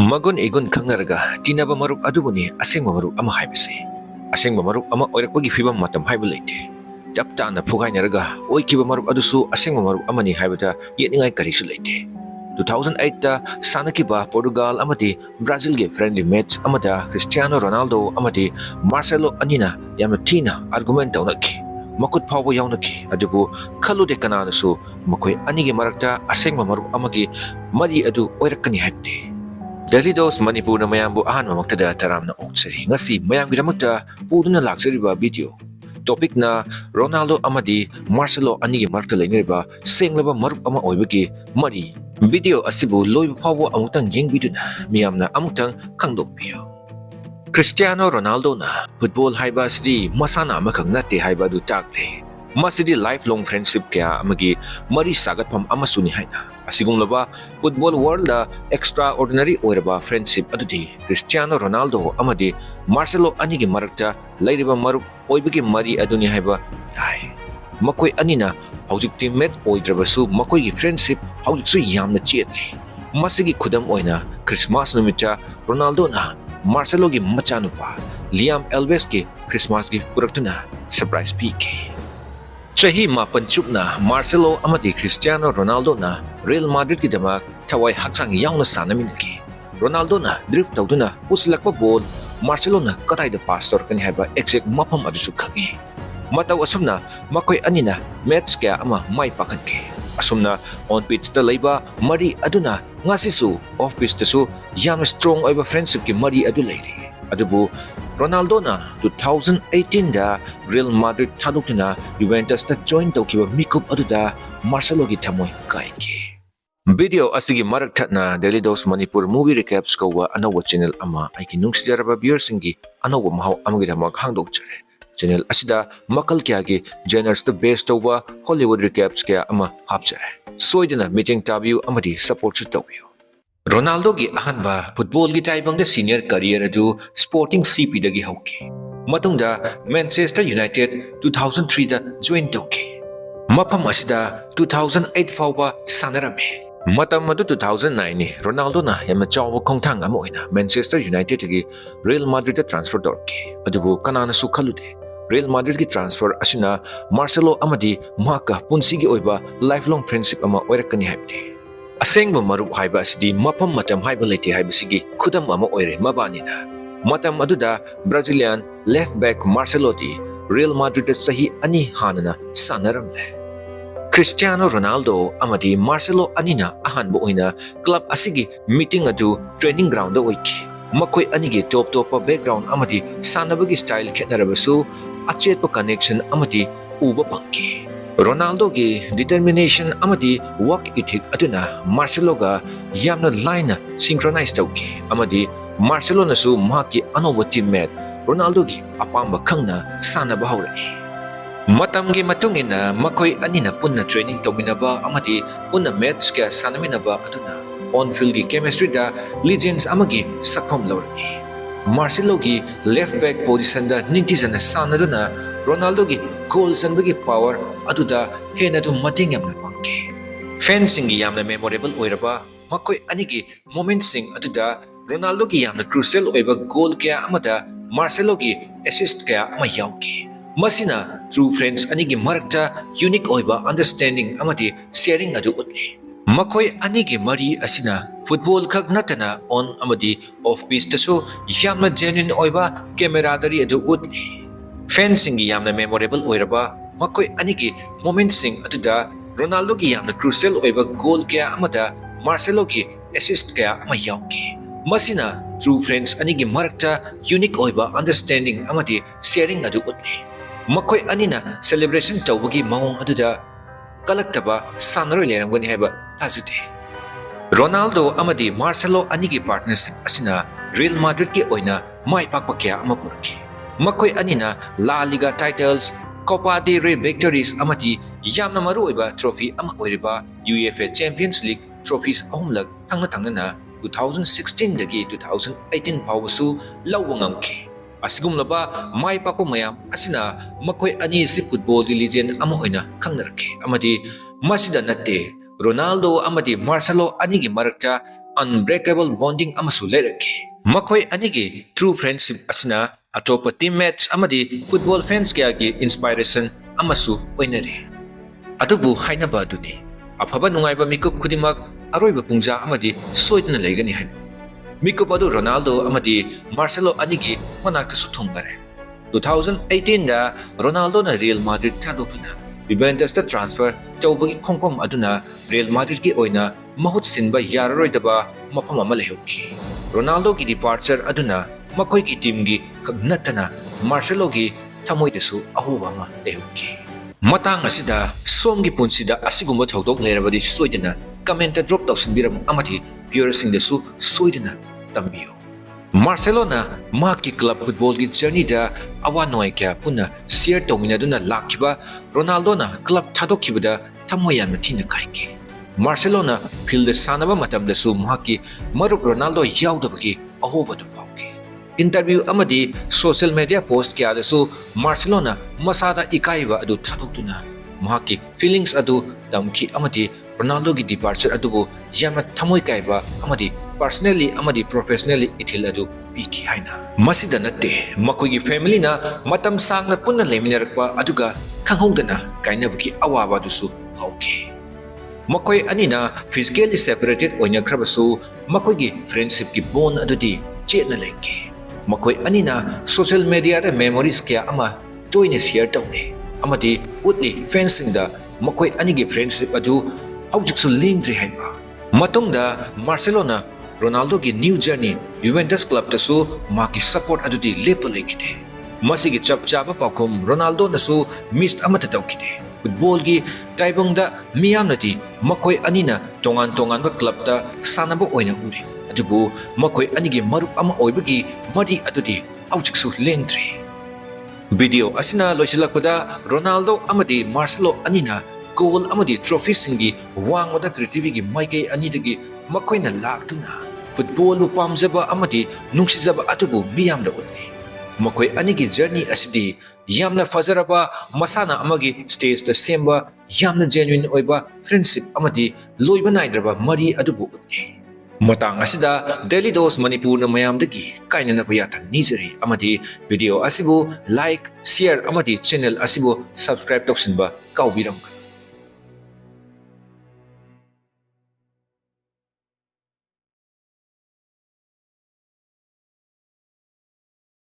Magun egun khangnaraga tinaba marup adubuni asengba marup ama haibase. Asengba marup ama oirakpagi fibam matam haiba leite. Japtana phugainaraga oikhiba marup adusu asengba marup amani haibata yeningai karisu leite. 2008 ta sanakiba Portugal amati Brazil ge friendly match amada Cristiano Ronaldo amati Marcelo anina yamna thina argument taunaki. Makut phawba yaunaki adubu khalude kananasu makoi anige marakta asengba marup amagi mari adu oirakani haibte. Daily Dose Manipur na mayambu ahan mamaktada taram na oksari. Ngasi mayam gidamakta puduna laksari ba video. Topic na Ronaldo amadi Marcelo anigi markta lainiriba senglaba marup ama oibagi mari. Video asibu loy pawo amutang yeng biduna miyam na amutang kangdokpiyo. Cristiano Ronaldo na football haiba asidi masana amakang nati haiba du takte. Masidi lifelong friendship kaya amagi mari sagat pam amasuni haina. Asigumlaba football world la extraordinary oiraba friendship adudi Cristiano Ronaldo amadi Marcelo anigi marakta lairiba marup oibagi mari aduni haiba yai. Makoi anina haujik teammate oidrabasu makoi gi friendship haujik su yamna chetli. Masigi khudam oina Christmas numitcha Ronaldo na Marcelo gi machanupa Liam Elves gi Christmas gi puraktuna surprise PK. Chahi mapan chupna Marcelo amadi Cristiano Ronaldo na Real Madrid ki damak thawai haksang yauna sanaminaki. Ronaldo na drift tawduna puslakpa ball Marcelo na katay da pastor kani haiba exact mapam adusu khangi. Mataw asumna makoy anina match kaya ama may pakanki. Asumna on pitch ta layba mari aduna ngasisu off pitch tasu yam strong oiba friendship ki mari adu layri. Adubu Ronaldo na 2018 da Real Madrid thadukna Juventus ta join tawkiba mikup aduda Marcelo gi thamoy kaiki. Video asigi marak thatna Daily Dose Manipur movie recaps kawa anawa channel ama aiki nungsijaraba viewers singi anawa mahaw amagi dhamak hangdokchare. Channel asida makal kya gi genres the best over Hollywood recaps kya ama hapchare. Soidana meeting tabiu amadi support su tawbiu. Ronaldo gi ahanba football gi taibang da senior career adu Sporting CP dagi hauki. Matungda Manchester United 2003 da join tawki. Mapam asida 2008 fawba sanarame. Matam adu 2009 ni Ronaldo na yamna chawba khongthang ama oina Manchester United gi Real Madrid da transfer dorki. Adubu kanana su khalude. Real Madrid ki transfer asina Marcelo amadi maka punsi gi oiba lifelong friendship ama oirakani haibdi. Asengba marup haiba asidi mapam matam haiba leite haiba sigi khudam ama oire mabanina. Matam aduda Brazilian left back Marcelo di Real Madrid sahi ani hanana sanaramle. Cristiano Ronaldo amadi Marcelo anina ahanba oina club asigi meeting adu training ground da oiki. Makoi anigi top background amadi sanabagi style khetnarabasu achetpa connection amadi uba pangki. Ronaldo gi determination amadi work ethic aduna Marcelo ga yamna line synchronize tawki amadi Marcelo nasu mahaki anoba teammate Ronaldo gi apamba khangna sanaba hawrani. Matam gi matungina makoi anina punna training tawminaba amadi punna match kya sanaminaba aduna on field gi chemistry da legends amagi sakhom lawrani. Marcelo gi left back position da ningtizana sanaduna Ronaldo gi goal sanbagi power aduda hena du mating yamna pangki. Fencing gi yamna memorable oiraba makoi anigi moment sing aduda Ronaldo gi yamna crucial oiba goal kaya amada Marcelo gi assist kaya ama yauki. Masina true friends anigi marakta unique oiba understanding amadi sharing adu utli. Makoi anigi mari asina football kag natana on amadi off pitch taso yamna genuine oiba camaraderie adu utli. Fencing gi yamna memorable oiraba makoi anigi moment sing aduda Ronaldo gi yamna crucial oiba goal kaya amada Marcelo gi assist kaya ama yauki. Masina true friends anigi marakta unique oiba understanding amadi sharing adu utli. Makoi anina celebration tawbagi maong aduda kalaktaba sanaro leramgani haiba tazude. Ronaldo amadi Marcelo anigi partnership asina Real Madrid ki oina mai pakpa kya ama purki. Makoi anina La Liga titles, Copa del Rey victories amati yamna maru oiba trophy ama oiriba UEFA Champions League trophies ahumlag tangna na 2016 dagi 2018 pawbasu lawwa ngamki. Asigumlaba mai pakpa mayam asina makoi ani si football legend ama oina khangnaraki amadi masida natte Ronaldo amadi Marcelo anigi marakta unbreakable bonding amasu lerake. Makoy anigi true friendship asina atopa teammates amadi football fans kaya gi inspiration amasu oinari. Adubu hainaba aduni. Afaba nungaiba mikup kudimak aroiba pungja amadi soidna laigani hain. Mikup adu Ronaldo amadi Marcelo anigi manakasu thungnare. 2018 da Ronaldo na Real Madrid thadokuna Juventus da transfer chawbagi khongpam aduna Real Madrid ki oina mahut sinba yararoidaba mafam ama lehokki. Ronaldo ki departure aduna makoi ki team gi kagnatana Marcelo gi thamoidasu ahoba ma lehokki. Matang asida somgi punsida asigumba thaudok lerabadi soidana comment drop tawsinbiram amati viewersing desu soidana tambiyo. Marcelo na maki club football ki journey da awa noi kya puna share tawmina duna lakhiba Ronaldo na club thadokibada thamoyan mathina kaiki. Marcelo na field sanaba matam desu maki Marup Ronaldo yaudabagi ahoba du pauki. Interview amadi social media post kya desu Marcelo na masada ikaiba adu thadokduna maki feelings adu damki amadi Ronaldo ki departure adubu yamna thamoi kaiba amadi personally amadi professionally ithil adu piki haina. Masida natte makoi ki family na matam sangna punna leminarakpa aduga khanghodana kainabaki awaba dusu hauki. Makoi anina physically separated oina khrabasu makoi ki friendship ki bond adudi chetna leke. Makoi anina social media da memories kya ama join share tawne amadi utli fencing da makoi ani ki friendship adu aujiksu lengdri haiba. Matungda Marcelo na Ronaldo ki new journey Juventus club tasu maki support adudi lepa lekide. Masi ki chap chapa pakum Ronaldo nasu missed amata tawkide. Football ki taibongda miyam nati makoi anina tongan ba club ta sanaba oina uri. Adubu makoi anigi marup ama oibagi mari adudi aujiksu lengdri. Video asina loisilakpada Ronaldo amadi Marcelo anina goal amadi trophy singi wangwada prithivigi maikei anidagi makoina laktuna football bu pamjaba amadi nungsijaba atubu miyamda utli. Makoi anigi journey asidi yamna fazaraba masana amagi stage da semba yamna genuine oiba friendship amadi loiba naidraba mari adubu utli. Matang asida daily dose Manipur na mayamdagi kaina na bayatang nizari amadi video asibu like share amadi channel asibu subscribe toksinba kaubiram.